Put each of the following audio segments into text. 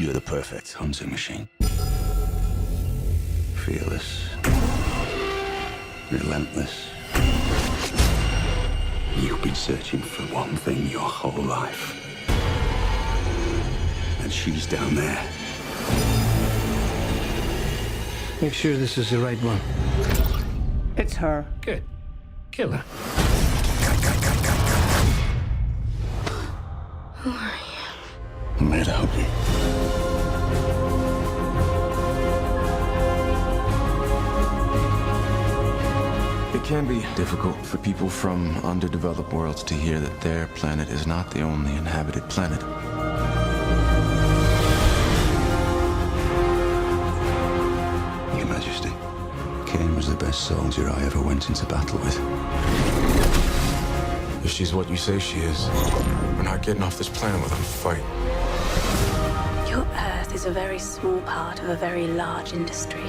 You're the perfect hunting machine. Fearless. Relentless. You've been searching for one thing your whole life. And she's down there. Make sure this is the right one. It's her. Good. Kill her. Who are you? I'm here to help you. It can be difficult for people from underdeveloped worlds to hear that their planet is not the only inhabited planet. Your Majesty, Kane was the best soldier I ever went into battle with. If she's what you say she is, we're not getting off this planet without a fight. Your Earth is a very small part of a very large industry.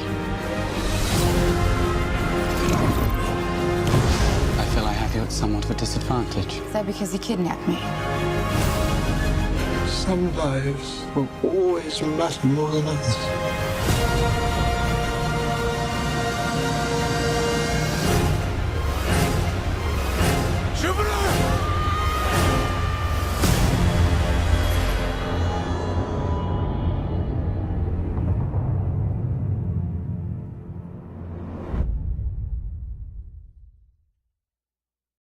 I feel I have you at somewhat of a disadvantage. Is that because you kidnapped me? Some lives will always matter more than others.